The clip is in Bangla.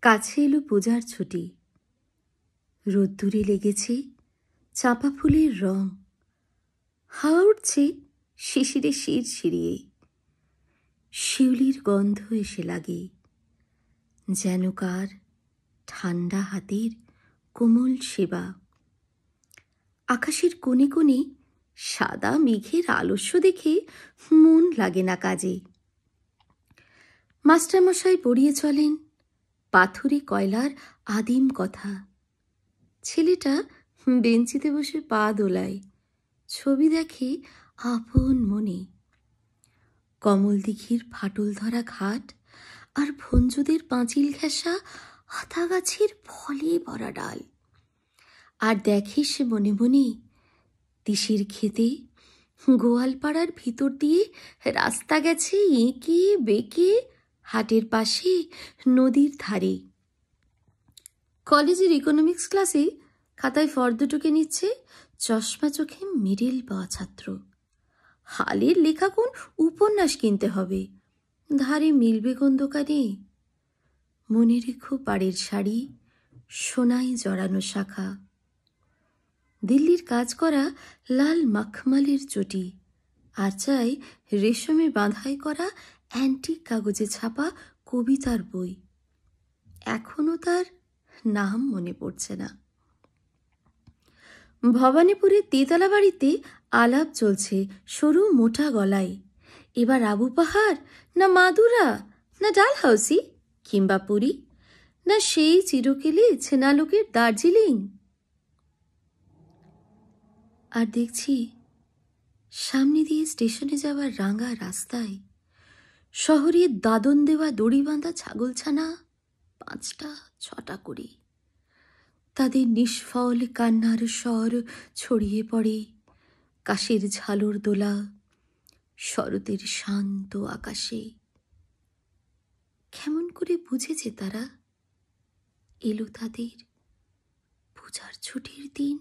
কাছে এলো পূজার ছুটি। রোদ্দুরে লেগেছে চাঁপা ফুলের রং। হাওয়া উঠছে শিশিরে শির শিরিয়ে। শিউলির গন্ধ এসে লাগে, যেন কার ঠান্ডা হাতের কোমল সেবা। আকাশের কোণে কোণে সাদা মেঘের আলস্য দেখে মন লাগে না কাজে। মাস্টারমশাই পড়িয়ে চলেন পাথুরে কয়লার আদিম কথা। ছেলেটা বেঞ্চিতে বসে পা দোলায়, ছবি দেখে আপন মনে। কমল দিঘির ফাটল ধরা ঘাট আর ভঞ্জুদের পাঁচিল ঘেঁষা আতা গাছের ফলে ভরা ডাল। আর দেখে সে মনে মনে তিসির খেতে গোয়ালপাড়ার ভিতর দিয়ে রাস্তা গেছে এঁকে বেঁকে হাটের পাশে নদীর ধারে। কলেজের ইকোনমিক্স ক্লাসে খাতায় ফর্দ টুকে নিচ্ছে চশমা চোখে মিডিল পাওয়া ছাত্র। হালের লেখা কোন উপন্যাস কিনতে হবে, ধারে মিলবে কোন দোকানে। মনে রেখো পাড়ের শাড়ি, সোনায় জড়ানো শাখা। দিল্লির কাজ করা লাল মাখমালের চটি, আর চাই রেশমে বাঁধাই করা অ্যান্টিক কাগজে ছাপা কবিতার বই। এখনো তার নাম মনে পড়ছে না। ভবানীপুরের তেতলা বাড়িতে আলাপ চলছে সরু মোটা গলায়। এবার আবু পাহাড় না মাদুরা না ডালহাউসি কিংবা পুরী, না সেই চিরকেলে ছেনালোকের দার্জিলিং। আর দেখছি সামনে দিয়ে স্টেশনে যাওয়ার রাঙা রাস্তায় শহরের দাদন দেওয়া দড়ি বাঁধা ছাগলছানা 5টা 6টা করে। তাদের নিষ্ফল কান্নার স্বর ছড়িয়ে পড়ে কাশের ঝালর দোলা শরতের শান্ত আকাশে। কেমন করে বুঝেছে তারা এলো তাদের পূজার ছুটির দিন।